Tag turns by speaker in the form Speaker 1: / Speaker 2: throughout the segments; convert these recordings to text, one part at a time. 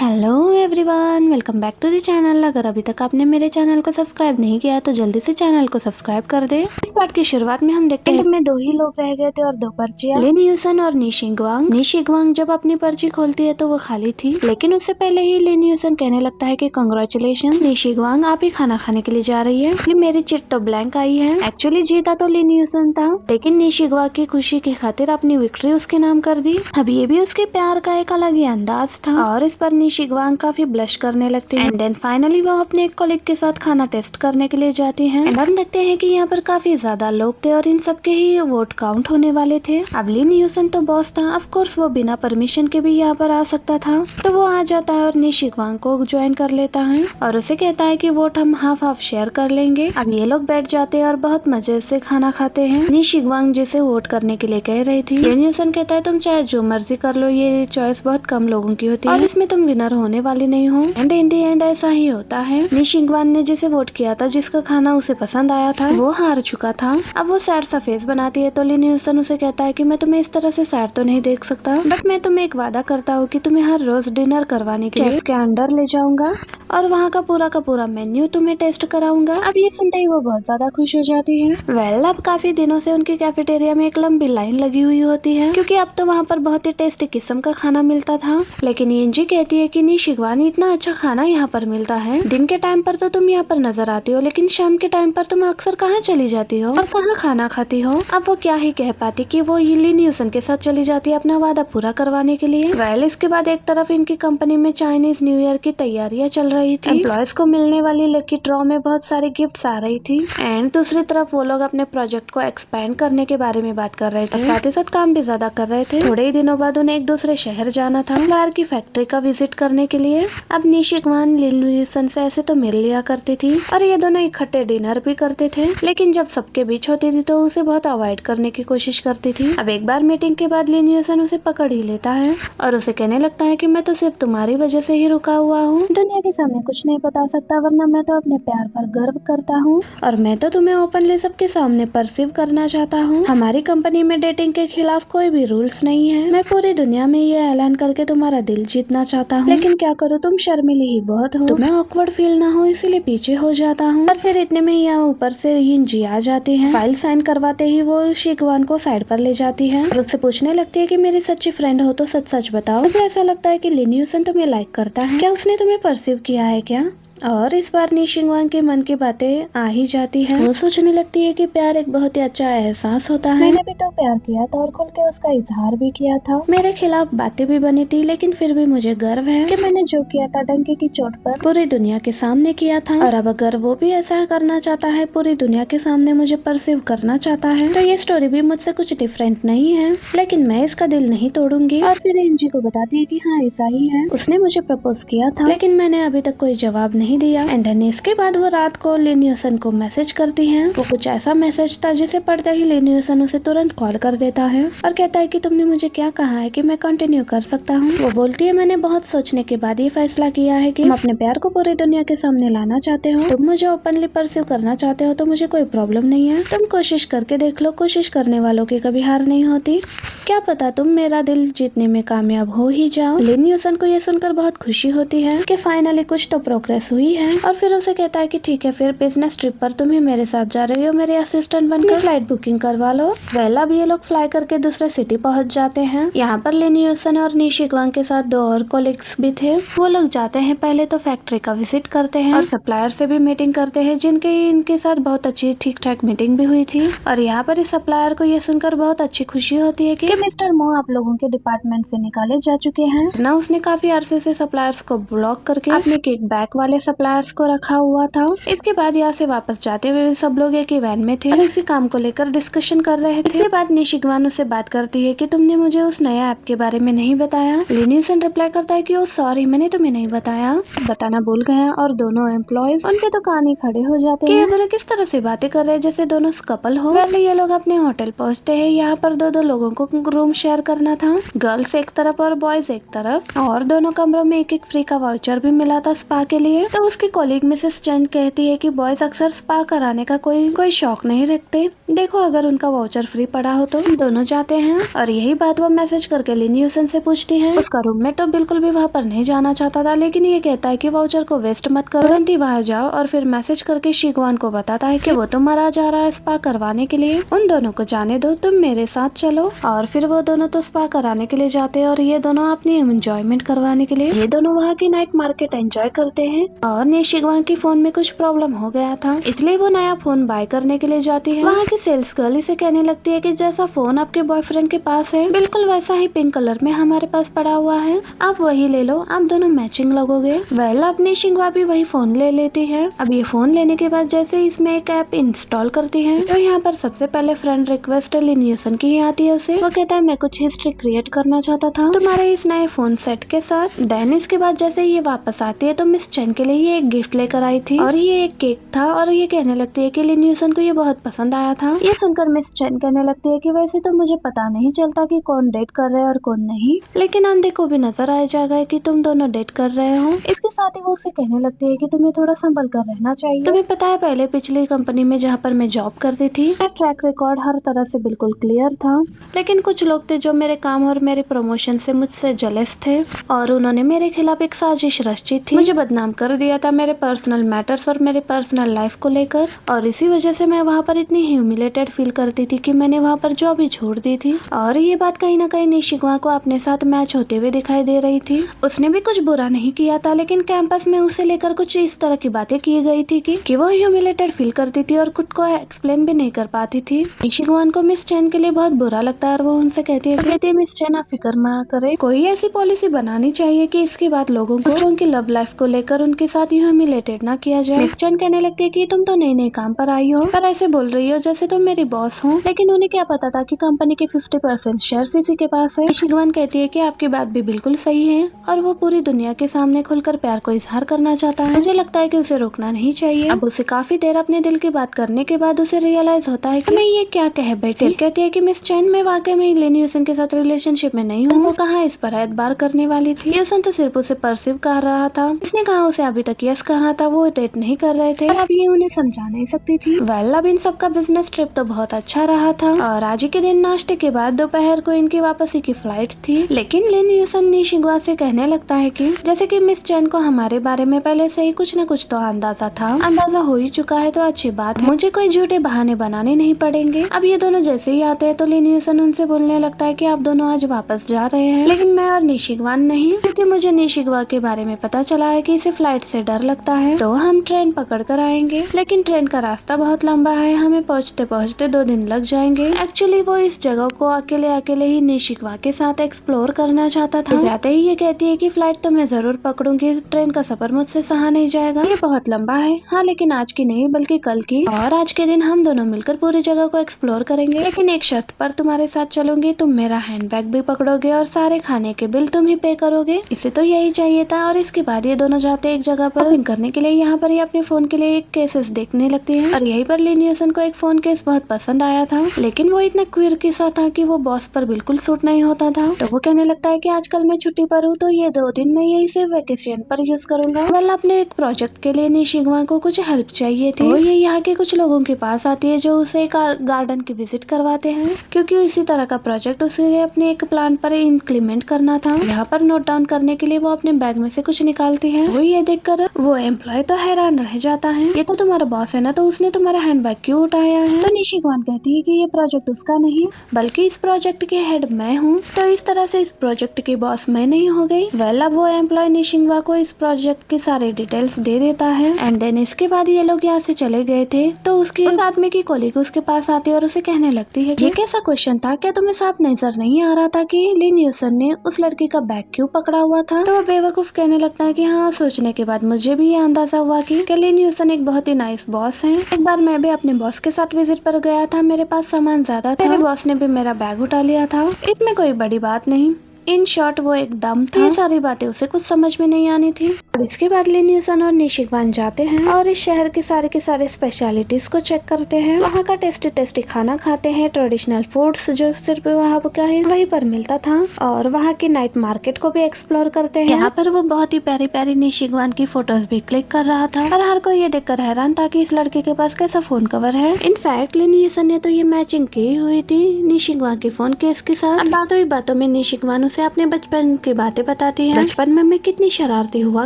Speaker 1: Hello everyone, welcome back to the channel. अगर अभी तक आपने मेरे चैनल को सब्सक्राइब नहीं किया तो जल्दी से चैनल को सब्सक्राइब कर दे। इस पार्ट की शुरुआत में हम देखते हैं में दो ही लोग रह गए थे और दो पर्चियां, लिन यूसन और निशिग्वांग। निशिग्वांग जब अपनी पर्ची खोलती है तो वो खाली थी, लेकिन उससे पहले ही लिन यूसन कहने लगता है कि कांग्रेचुलेशन निशिग्वांग, आप ही खाना खाने के लिए जा रही है। ये मेरी चिट तो ब्लैंक आई है। एक्चुअली जीता तो लिन यूसन था, लेकिन निशिग्वांग की खुशी की खातिर अपनी विक्ट्री उसके नाम कर दी। अब ये भी उसके प्यार का एक अलग ही अंदाज था और इस पर निशिग्वांग काफी ब्लश करने लगती है। एंड देन फाइनली वो अपने एक कॉलीग के साथ खाना टेस्ट करने के लिए जाती हैं। एंड हम देखते हैं कि यहाँ पर काफी ज्यादा लोग थे और इन सबके ही वोट काउंट होने वाले थे। अब लिन यूसन तो बॉस था, ऑफ कोर्स वो बिना परमिशन के भी यहाँ पर आ सकता था, तो वो आ जाता है और निशिग्वांग को ज्वाइन कर लेता है और उसे कहता है कि वोट हम हाफ हाफ शेयर कर लेंगे। अब ये लोग बैठ जाते हैं और बहुत मजे से खाना खाते हैं। निशिग्वांग जिसे वोट करने के लिए कह रही थी, लिन यूसन कहता है तुम चाहे जो मर्जी कर लो, ये चॉइस बहुत कम लोगों की होती है और इसमें तुम विनर होने वाली नहीं हो। एंड इन दी एंड ऐसा ही होता है। निशिग्वांग ने जिसे वोट किया था, जिसका खाना उसे पसंद आया था, वो हार चुका था। अब वो सैड सा फेस बनाती है तो लिन यूसन उसे कहता है कि मैं तुम्हें इस तरह से सैड तो नहीं देख सकता, बट मैं तुम्हें एक वादा करता हूँ कि तुम्हें हर रोज डिनर करवाने के लिए के अंडर ले जाऊंगा और वहाँ का पूरा मेन्यू तुम्हें टेस्ट कराऊंगा। अब ये सुनते ही वो बहुत ज्यादा खुश हो जाती है। वेल, अब काफी दिनों से उनकी कैफेटेरिया में एक लंबी लाइन लगी हुई होती है, क्योंकि अब तो वहाँ पर बहुत ही टेस्टी किस्म का खाना मिलता था। लेकिन यिनजी कहती है कि निशिग्वांग, इतना अच्छा खाना यहाँ पर मिलता है, दिन के टाइम पर तो तुम यहाँ पर नजर आती हो, लेकिन शाम के टाइम पर तुम अक्सर कहाँ चली जाती हो और कहाँ खाना खाती हो। अब वो क्या ही कह पाती कि वो लिन यूसन के साथ चली जाती है अपना वादा पूरा करवाने के लिए। वेल, इसके बाद एक तरफ इनकी कंपनी में चाइनीज न्यू ईयर की तैयारियां चल रही थी। एम्प्लॉयज को मिलने वाली लकी ड्रॉ में बहुत सारे गिफ्ट्स आ रही थी एंड दूसरी तरफ वो लोग अपने प्रोजेक्ट को एक्सपेंड करने के बारे में बात कर रहे थे, साथ ही साथ काम भी ज्यादा कर रहे थे। थोड़े ही दिनों बाद उन्हें एक दूसरे शहर जाना था फ्लावर की फैक्ट्री का विजिट करने के लिए। अब निशिग्वांग लिन यूसन से ऐसे तो मिल लिया करती थी और ये दोनों इकट्ठे डिनर भी करते थे, लेकिन जब सबके बीच होती थी तो उसे बहुत अवॉइड करने की कोशिश करती थी। अब एक बार मीटिंग के बाद लिन यूसन उसे पकड़ ही लेता है और उसे कहने लगता है कि मैं तो सिर्फ तुम्हारी वजह से ही रुका हुआ हूँ, दुनिया के सामने कुछ नहीं बता सकता, वरना मैं तो अपने प्यार पर गर्व करता हूँ और मैं तो तुम्हें ओपनली सबके सामने परसीव करना चाहता हूँ। हमारी कंपनी में डेटिंग के खिलाफ कोई भी रूल्स नहीं है। मैं पूरी दुनिया में ये ऐलान करके तुम्हारा दिल जीतना चाहता हूँ, लेकिन क्या करूँ, तुम शर्मिली ही बहुत हो, तुम्हें ऑकवर्ड फील ना हो इसीलिए पीछे हो जाता हूँ। और फिर इतने में यहाँ ऊपर से यिनजी आ जाती है। फाइल साइन करवाते ही वो शिगवान को साइड पर ले जाती है और उससे पूछने लगती है कि मेरी सच्ची फ्रेंड हो तो सच सच बताओ, मुझे ऐसा लगता है कि लिन यूसन तुम्हें लाइक करता है, क्या उसने तुम्हें परसीव किया है क्या? और इस बार निशिग्वांग के मन की बातें आ ही जाती है। वो सोचने लगती है कि प्यार एक बहुत ही अच्छा एहसास होता है, मैंने भी तो प्यार किया था और खुल के उसका इजहार भी किया था, मेरे खिलाफ बातें भी बनी थी, लेकिन फिर भी मुझे गर्व है कि मैंने जो किया था डंके की चोट पर पूरी दुनिया के सामने किया था। और अब अगर वो भी ऐसा करना चाहता है, पूरी दुनिया के सामने मुझे परसीव करना चाहता है, तो ये स्टोरी भी मुझसे कुछ डिफरेंट नहीं है, लेकिन मैं इसका दिल नहीं तोड़ूंगी। और फिर यिनजी को बताती है कि हाँ ऐसा ही है, उसने मुझे प्रपोज किया था, लेकिन मैंने अभी तक कोई जवाब नहीं दिया। एंड देन इसके बाद वो रात को लिन यूसन को मैसेज करती है। वो कुछ ऐसा मैसेज था जिसे पढ़ते ही लिन यूसन उसे तुरंत कॉल कर देता है और कहता है कि तुमने मुझे क्या कहा है कि मैं कंटिन्यू कर सकता हूँ। वो बोलती है मैंने बहुत सोचने के बाद ये फैसला किया है कि तुम अपने प्यार को पूरी दुनिया के सामने लाना चाहते हो, तुम मुझे ओपनली परसीव करना चाहते हो तो मुझे कोई प्रॉब्लम नहीं है, तुम कोशिश करके देख लो, कोशिश करने वालों की कभी हार नहीं होती, क्या पता तुम मेरा दिल जीतने में कामयाब हो ही जाओ। लिन यूसन को ये सुनकर बहुत खुशी होती है कि फाइनली कुछ तो प्रोग्रेस हुई है और फिर उसे कहता है कि ठीक है, फिर बिजनेस ट्रिप पर तुम ही मेरे साथ जा रही हो, मेरे असिस्टेंट बनकर फ्लाइट बुकिंग करवा लो। वेल, अब ये लोग फ्लाई करके दूसरे सिटी पहुंच जाते हैं। यहाँ पर लिन यूसन और निशिग्वांग के साथ दो और कोलिग्स भी थे। वो लोग जाते हैं, पहले तो फैक्ट्री का विजिट करते हैं और सप्लायर से भी मीटिंग करते हैं, जिनके इनके साथ बहुत अच्छी ठीक ठाक मीटिंग भी हुई थी। और यहाँ पर इस सप्लायर को ये सुनकर बहुत अच्छी खुशी होती है कि मिस्टर मो आप लोगों के डिपार्टमेंट से निकाले जा चुके हैं ना। उसने काफी अरसे से सप्लायर्स को ब्लॉक करके अपने किकबैक वाले सप्लायर्स को रखा हुआ था। इसके बाद यहाँ से वापस जाते हुए सब लोग एक इवेंट में थे और इसी काम को लेकर डिस्कशन कर रहे थे। इसके बाद निशिग्वांग उससे बात करती है कि तुमने मुझे उस नया ऐप के बारे में नहीं बताया। लिन यूसन रिप्लाई करता है कि ओ सॉरी, मैंने तुम्हें नहीं बताया, बताना भूल गया। और दोनों एम्प्लॉयज उनके दुकान ही खड़े हो जाते हैं। ये दोनों किस तरह से बातें कर रहे हैं जैसे दोनों कपल हो। पहले ये लोग अपने होटल पहुँचते हैं। यहाँ पर दो लोगों को रूम शेयर करना था, गर्ल्स एक तरफ और बॉयज एक तरफ, और दोनों कमरों में एक फ्री का वाउचर भी मिला था स्पा के लिए। तो उसकी कॉलीग मिसेस चेन कहती है कि बॉयज अक्सर स्पा कराने का कोई शौक नहीं रखते, देखो अगर उनका वाउचर फ्री पड़ा हो तो दोनों जाते हैं। और यही बात वो मैसेज करके लिन यूसन से पूछती है। उसका रूममेट तो बिल्कुल भी वहाँ पर नहीं जाना चाहता था, लेकिन ये कहता है कि वाउचर को वेस्ट मत करो, तुरंत ही वहाँ जाओ। और फिर मैसेज करके शिगवान को बताता है कि वो तो मरा जा रहा है स्पा करवाने के लिए, उन दोनों को जाने दो, तुम मेरे साथ चलो। और फिर वो दोनों तो स्पा कराने के लिए जाते हैं और ये दोनों अपनी एंजॉयमेंट करवाने के लिए ये दोनों वहाँ की नाइट मार्केट एंजॉय करते हैं। और शिगवान की फोन में कुछ प्रॉब्लम हो गया था, इसलिए वो नया फोन बाय करने के लिए जाती है। वहाँ की सेल्स गर्ल इसे कहने लगती है कि जैसा फोन आपके बॉयफ्रेंड के पास है बिल्कुल वैसा ही पिंक कलर में हमारे पास पड़ा हुआ है, आप वही ले लो, आप दोनों मैचिंग लगोगे। वेल अपनी शिगवा भी वही फोन ले लेती है। अब ये फोन लेने के बाद जैसे इसमें एक ऐप इंस्टॉल करती है तो यहाँ पर सबसे पहले फ्रेंड रिक्वेस्ट लिन यूसन की ही आती है उसे। वो कहता है मैं कुछ हिस्ट्री क्रिएट करना चाहता था तुम्हारे इस नए फोन सेट के साथ। देन इसके बाद जैसे ये वापस आती है तो मिस चेन के लिए ये एक गिफ्ट लेकर आई थी और ये एक केक था और ये कहने लगती है कि लिन यूसन को ये बहुत पसंद आया था। ये सुनकर मिस चेन कहने लगती है कि वैसे तो मुझे पता नहीं चलता कि कौन डेट कर रहा है और कौन नहीं, लेकिन अंधे को भी नजर आ जाएगा कि तुम दोनों डेट कर रहे हो। इसके साथ ही वो उसे कहने लगती है कि तुम्हें थोड़ा संभल कर रहना चाहिए, तुम्हें पता है पहले पिछली कंपनी में जहाँ पर मैं जॉब करती थी मेरा ट्रैक रिकॉर्ड हर तरह से बिल्कुल क्लियर था, लेकिन कुछ लोग थे जो मेरे काम और मेरे प्रमोशन से मुझसे जेलस थे और उन्होंने मेरे खिलाफ एक साजिश रची थी, मुझे बदनाम कर दिया था मेरे पर्सनल मैटर्स और मेरे पर्सनल लाइफ को लेकर। और इसी वजह से मैं वहाँ पर इतनी ह्यूमिलेटेड फील करती थी कि मैंने वहाँ पर जॉब ही छोड़ दी थी। और ये बात कहीं ना कहीं शिगवा को अपने साथ मैच होते हुए दिखाई दे रही थी। उसने भी कुछ बुरा नहीं किया था, लेकिन कैंपस में उसे लेकर कुछ इस तरह की बातें की गई थी कि वो ह्यूमिलेटेड फील करती थी और खुद को एक्सप्लेन भी नहीं कर पाती थी। शिगवान को मिस चेन के लिए बहुत बुरा लगता है और वो उनसे कहती है मिस चेन आप फिक्र ना करे, कोई ऐसी पॉलिसी बनानी चाहिए कि इसके बाद लोगों को उनकी लव लाइफ को लेकर उनके साथ ह्यूमिलेटेड ना किया जाए। मिस चेन कहने लगती है कि तुम तो नए नए काम पर आई हो पर ऐसे बोल रही हो जैसे तुम मेरी बॉस हो, लेकिन उन्हें क्या पता था कि कंपनी के 50% शेयर इसी के पास है। शिगवान कहती है कि आपकी बात भी बिल्कुल सही है और वो पूरी दुनिया के सामने खुलकर प्यार को इजहार करना चाहता है, मुझे लगता है कि उसे रोकना नहीं चाहिए। अब उसे काफी देर अपने दिल की बात करने के बाद उसे रियलाइज होता है कि मैं ये क्या कह बैठी। कहती है कि मिस चेन मैं वाकई में लिन यूसन के साथ रिलेशनशिप में नहीं हूँ, वो कहाँ इस पर एतबार करने वाली थी। यूसन तो सिर्फ उसे परसिव कर रहा था, इसने कहा उसे अभी तक यस कहा था, वो डेट नहीं कर रहे थे, अब ये उन्हें समझा नहीं सकती थी। वेल अब इन सबका बिजनेस ट्रिप तो बहुत अच्छा रहा था और आज के दिन नाश्ते के बाद दोपहर को इनकी वापसी की फ्लाइट थी, लेकिन लिन यूसन शिगवा से कहने लगता है कि जैसे कि मिस चेन को हमारे बारे में पहले से ही कुछ न कुछ तो अंदाजा था, अंदाजा हो ही चुका है तो अच्छी बात है, मुझे कोई झूठे बहाने बनाने नहीं पड़ेंगे। अब ये दोनों जैसे ही आते हैं तो लिन यूसन उनसे बोलने लगता है कि आप दोनों आज वापस जा रहे हैं, लेकिन मैं और शिगवान नहीं, क्योंकि मुझे शिगवा के बारे में पता चला है कि इसे फ्लाइट से डर लगता है, तो हम ट्रेन पकड़ कर आएंगे, लेकिन ट्रेन का रास्ता बहुत लंबा है, हमें पहुँचते पहुँचते 2 दिन लग जाएंगे। एक्चुअली वो इस जगह को अकेले अकेले ही शिगवा के साथ एक्सप्लोर करना चाहता था। जाते ही ये कहती है कि फ्लाइट तो मैं जरूर पकड़ूंगी, ट्रेन का सफर मुझसे सहा नहीं जाएगा, ये बहुत लंबा है। हाँ लेकिन आज की नहीं बल्कि कल की, और आज के दिन हम दोनों मिलकर पूरी जगह को एक्सप्लोर करेंगे, लेकिन एक शर्त पर तुम्हारे साथ चलूंगी, तुम मेरा हैंडबैग भी पकड़ोगे और सारे खाने के बिल तुम ही पे करोगे। इसे तो यही चाहिए था। और इसके बाद ये दोनों जाते एक जगह पर शॉपिंग करने के लिए, यहाँ पर ये अपने फोन के लिए एक केसेस देखने लगती है और यहीं पर लिन यूसन को एक फोन केस बहुत पसंद आया था, लेकिन वो इतना क्वियर सा था कि वो बॉस पर बिल्कुल सूट नहीं होता था। तो वो कहने लगता है कि आजकल मैं छुट्टी पर हूँ तो ये 2 दिन मैं यही से वेकेशन पर यूज करूंगा। वेल अपने एक प्रोजेक्ट के लिए शिगवा को कुछ हेल्प चाहिए थी, तो ये यहाँ के कुछ लोगों के पास आती है जो उसे गार्डन की विजिट करवाते हैं, क्योंकि इसी तरह का प्रोजेक्ट उसे अपने एक प्लान पर इम्प्लीमेंट करना था। यहाँ पर नोट डाउन करने के लिए वो अपने बैग में से कुछ निकालती है। वो ये देखकर वो एम्प्लॉय तो हैरान रह जाता है, ये तो तुम्हारा बॉस है ना, तो उसने तुम्हारा हैंडबैग क्यों उठाया है। तो शिगवान कहती है कि ये प्रोजेक्ट उसका नहीं बल्कि इस प्रोजेक्ट के हेड मैं हूँ, तो इस तरह से इस प्रोजेक्ट की बॉस मैं नहीं हो गई। वेल अब वो एम्प्लॉय शिगवा को इस प्रोजेक्ट के सारे डिटेल्स दे देता है एंड देन इसके बाद ये लोग यहाँ से चले गए थे, तो उसकी आदमी की कोलीग उसके पास आती है और उसे कहने लगती है ये कैसा क्वेश्चन था, क्या तुम्हें साफ नजर नहीं आ रहा था कि लिन यूसन ने उस लड़की का बैग क्यों पकड़ा हुआ था। तो वो बेवकूफ कहने लगता है कि हाँ, सोचने के बाद मुझे भी ये अंदाजा हुआ कि लिन यूसन एक बहुत ही नाइस बॉस है। एक बार मैं भी अपने बॉस के साथ विजिट पर गया था, मेरे पास सामान ज्यादा था, मेरे बॉस ने भी मेरा बैग उठा लिया था, इसमें कोई बड़ी बात नहीं। इन शॉर्ट वो एक डम था। ये सारी बातें उसे कुछ समझ में नहीं आनी थी। अब इसके बाद लिन यूसन और निशिगवान जाते हैं और इस शहर के सारे स्पेशलिटीज को चेक करते हैं। वहाँ का टेस्टी टेस्टी खाना खाते हैं, ट्रेडिशनल फूड्स जो सिर्फ वहाँ का ही वहीं पर मिलता था, और वहाँ की नाइट मार्केट को भी एक्सप्लोर करते हैं। यहाँ पर वो बहुत ही प्यारी प्यारी निशिगवान की फोटोज भी क्लिक कर रहा था और हर कोई ये देखकर हैरान था कि इस लड़के के पास कैसा फोन कवर है। इनफैक्ट लिन यूसन ने तो ये मैचिंग की हुई थी निशिगवान के फोन केस के साथ। बातों ही बातों में निशिगवान उसे अपने बचपन की बातें बताती है। बचपन में मैं कितनी शरारती हुआ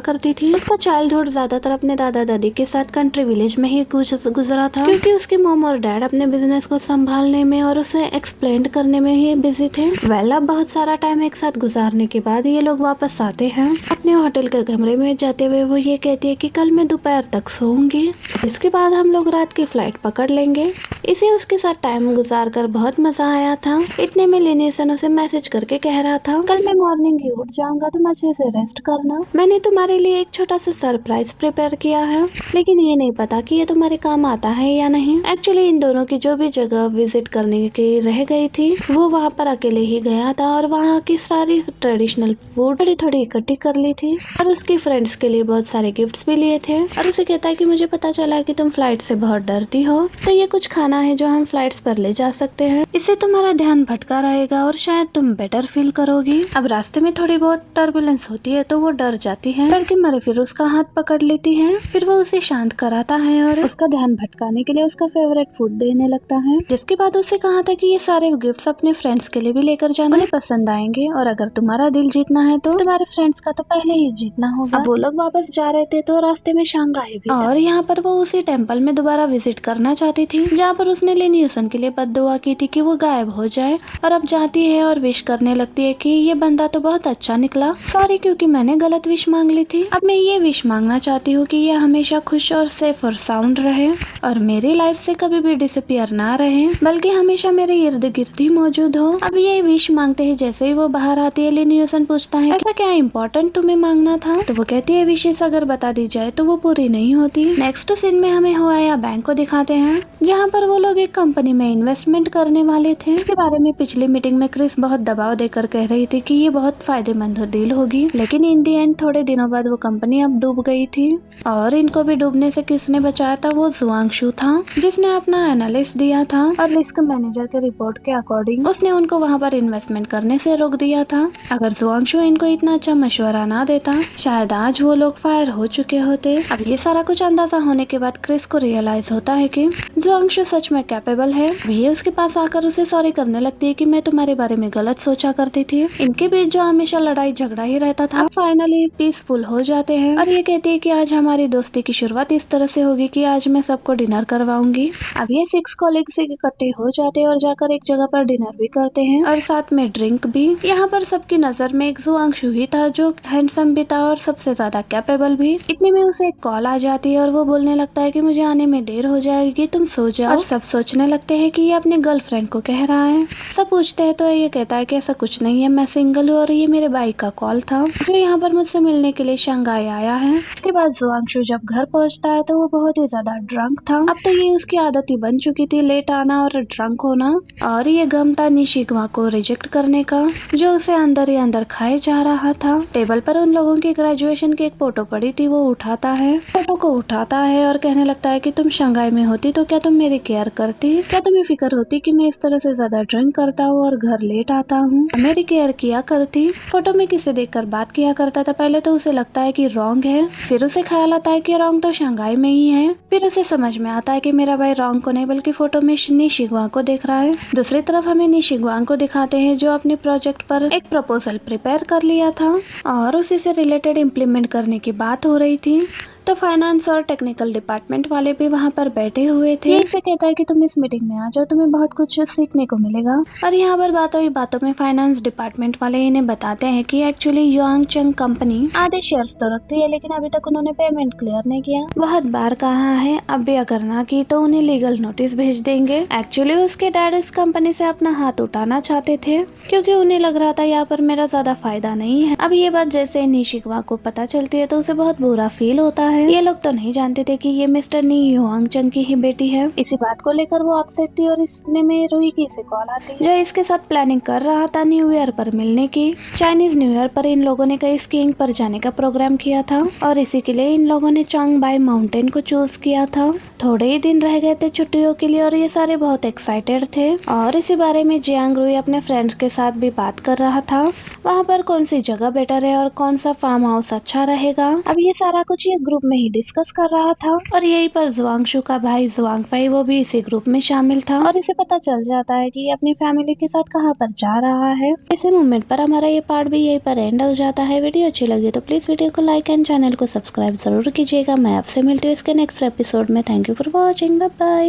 Speaker 1: करती थी। उसका चाइल्डहुड ज्यादातर अपने दादा दादी के साथ कंट्री विलेज में ही गुजरा था, क्योंकि उसके मॉम और डैड अपने बिजनेस को संभालने में और उसे एक्सप्लेन करने में ही बिजी थे। वेल, अब बहुत सारा टाइम एक साथ गुजारने के बाद ये लोग वापस आते हैं। अपने होटल के कमरे में जाते हुए वो ये कहती है कि कल मैं दोपहर तक सोऊंगी, इसके बाद हम लोग रात की फ्लाइट पकड़ लेंगे। इसे उसके साथ टाइम गुजार कर बहुत मजा आया था। इतने में लिन यूसन उसे मैसेज करके कह रहा था, कल मैं मॉर्निंग ही उठ जाऊंगा, तुम अच्छे से रेस्ट करना। मैंने तुम्हारे लिए एक छोटा सा सरप्राइज प्रिपेयर किया है, लेकिन ये नहीं पता कि ये तुम्हारे काम आता है या नहीं। एक्चुअली इन दोनों की जो भी जगह विजिट करने की रह गई थी वो वहाँ पर अकेले ही गया था और वहाँ की सारी ट्रेडिशनल फूड थोड़ी थोड़ी इकट्ठी कर ली थी और उसकी फ्रेंड्स के लिए बहुत सारे गिफ्ट्स भी लिए थे। और उसे कहता है कि मुझे पता चला कि तुम फ्लाइट से बहुत डरती हो, तो ये कुछ खाना है जो हम फ्लाइट्स पर ले जा सकते हैं। इससे तुम्हारा ध्यान भटका रहेगा और शायद तुम बेटर फील करोगी। अब रास्ते में थोड़ी बहुत टर्बुलेंस होती है तो वो डर जाती है। डर के मारे फिर उसका हाथ पकड़ लेती है। फिर वो उसे शांत कराता है और उसका ध्यान भटकाने के लिए उसका फेवरेट फूड देने लगता है। जिसके बाद उससे कहा था कि ये सारे गिफ्ट्स अपने फ्रेंड्स के लिए भी लेकर जाना, उन्हें पसंद आएंगे, और अगर तुम्हारा दिल जीतना है तो तुम्हारे फ्रेंड्स का तो पहले ही जीतना होगा। अब वो लोग वापस जा रहे थे तो रास्ते में शंघाई भी और यहाँ पर वो उसी टेम्पल में दोबारा विजिट करना चाहती थी जहाँ पर उसने लिन यूसन के लिए बद्दुआ की थी कि वो गायब हो जाए। और अब जाती है और विश करने लगती है कि ये बंदा तो बहुत अच्छा निकला, सॉरी क्योंकि मैंने गलत विश मांग ली थी। अब मैं ये विश मांगना चाहती हूँ कि ये हमेशा खुश और सेफ और साउंड रहे और मेरी लाइफ से कभी भी डिसअपियर ना रहे, बल्कि हमेशा मेरे इर्द गिर्द ही मौजूद हो। अब ये विश मांगते ही जैसे ही वो बाहर आती है, लिन यूसन पूछता है ऐसा क्या इम्पोर्टेंट तुम्हें मांगना था, तो वो कहती है विशेष अगर बता दी जाए तो वो पूरी नहीं होती। नेक्स्ट सीन में हमें हुआया बैंक को दिखाते हैं जहाँ पर वो लोग एक कंपनी में इन्वेस्टमेंट करने वाले थे। इसके बारे में पिछली मीटिंग में क्रिस बहुत दबाव देकर कह रही थी कि ये बहुत फायदेमंद डील होगी, लेकिन इन दी एंड थोड़े दिनों बाद वो कंपनी अब डूब गई थी और इनको भी डूबने से किसने बचाया था, वो जुआंगशु था जिसने अपना एनालिस्ट दिया था और रिस्क मैनेजर के रिपोर्ट के अकॉर्डिंग उसने उनको वहाँ पर इन्वेस्टमेंट करने से रोक दिया था। अगर जुआंगशु इनको इतना अच्छा मशवरा ना देता शायद आज वो लोग फायर हो चुके होते। अब ये सारा कुछ अंदाजा होने के बाद क्रिस को रियलाइज होता है कि जुआंगशु सच में कैपेबल है। ये उसके पास आकर उसे सॉरी करने लगती है कि मैं तुम्हारे बारे में गलत सोचा करती थी। इनके बीच जो हमेशा लड़ाई झगड़ा ही रहता था फाइनली पीसफुल हो जाते हैं और ये कहती है कि आज हमारी दोस्ती की शुरुआत इस तरह से होगी कि आज मैं सबको डिनर करवाऊंगी। अब ये 6 कॉलीग्स इकट्ठे हो जाते हैं और जाकर एक जगह पर डिनर भी करते हैं और साथ में ड्रिंक भी। यहाँ पर सबकी नजर में एक जुआंगशु ही था जो हैंडसम भी था और सबसे ज्यादा कैपेबल भी। इतने में उसे एक कॉल आ जाती है और वो बोलने लगता है कि मुझे आने में देर हो जाएगी, तुम सो जाओ। और सब सोचने लगते हैं कि ये अपने गर्लफ्रेंड को कह रहा है। सब पूछते हैं तो ये कहता है कि ऐसा कुछ नहीं है, मैं सिंगल हूँ और ये मेरे भाई का कॉल था जो यहाँ पर मुझसे मिलने के लिए शंघाई आया है। इसके बाद जुआंगशु जब घर पहुँचता है तो वो बहुत ही ज्यादा ड्रंक था। अब तो ये उसकी आदत ही बन चुकी थी लेट आना और ड्रंक होना, और ये गम था निशिगवा को रिजेक्ट करने का जो उसे अंदर ही अंदर खाए जा रहा था। टेबल पर उन लोगों की ग्रेजुएशन की एक फोटो पड़ी थी, वो उठाता है, फोटो को उठाता है और कहने लगता है कि तुम शंघाई में होती तो क्या तुम मेरी केयर करती, क्या तुम्हें फिक्र होती कि मैं इस तरह से ज्यादा ड्रिंक करता हूँ और घर लेट आता हूँ, मेरी केयर किया करती। फोटो में किसे देखकर बात किया करता था। पहले तो उसे लगता है कि रॉन्ग है, फिर उसे ख्याल आता है कि रॉन्ग तो शंघाई में ही है, फिर उसे समझ में आता है कि मेरा भाई रॉन्ग को नहीं बल्कि फोटो में निशिगवा को देख रहा है। दूसरी तरफ हमें निशिगवा को दिखाते हैं जो अपने प्रोजेक्ट पर एक प्रपोजल प्रिपेयर कर लिया था और उसी से रिलेटेड इम्प्लीमेंट करने की बात हो रही थी। तो फाइनेंस और टेक्निकल डिपार्टमेंट वाले भी वहाँ पर बैठे हुए थे। ये इसे कहता है कि तुम इस मीटिंग में आ जाओ, तुम्हें बहुत कुछ सीखने को मिलेगा। और यहाँ पर बातों ही बातों में फाइनेंस डिपार्टमेंट वाले इन्हें बताते हैं कि एक्चुअली युआंगचंग कंपनी आधे शेयर्स तो रखती है लेकिन अभी तक उन्होंने पेमेंट क्लियर नहीं किया। बहुत बार कहा है, अब भी अगर ना की तो उन्हें लीगल नोटिस भेज देंगे। एक्चुअली उसके डैड इस कंपनी से अपना हाथ उठाना चाहते थे क्योंकि उन्हें लग रहा था यहाँ पर मेरा ज्यादा फायदा नहीं है। अब ये बात जैसे निशिगवा को पता चलती है तो उसे बहुत बुरा फील होता है है। ये लोग तो नहीं जानते थे कि ये मिस्टर नी युआंग चंग की ही बेटी है। इसी बात को लेकर वो अपसेट थी और इतने में रूही से कॉल आती है जो इसके साथ प्लानिंग कर रहा था न्यू ईयर पर मिलने की। चाइनीज न्यू ईयर पर इन लोगों ने कहीं स्कीइंग पर जाने का प्रोग्राम किया था और इसी के लिए इन लोगों ने चोंगबाई माउंटेन को चूज किया था। थोड़े ही दिन रह गए थे छुट्टियों के लिए और ये सारे बहुत एक्साइटेड थे और इसी बारे में जियांग रूही अपने फ्रेंड्स के साथ भी बात कर रहा था, वहाँ पर कौन सी जगह बेटर है और कौन सा फार्म हाउस अच्छा रहेगा। अब ये सारा कुछ ये ग्रुप में ही डिस्कस कर रहा था और यहीं पर जुआंगशु का भाई जुआंगफाई वो भी इसी ग्रुप में शामिल था और इसे पता चल जाता है कि ये अपनी फैमिली के साथ कहाँ पर जा रहा है। इसी मोमेंट पर हमारा ये पार्ट भी यहीं पर एंड हो जाता है। वीडियो अच्छी लगी तो प्लीज वीडियो को लाइक एंड चैनल को सब्सक्राइब जरूर कीजिएगा। मैं आपसे मिलती हूँ इसके नेक्स्ट एपिसोड में। Thank you for watching, bye bye.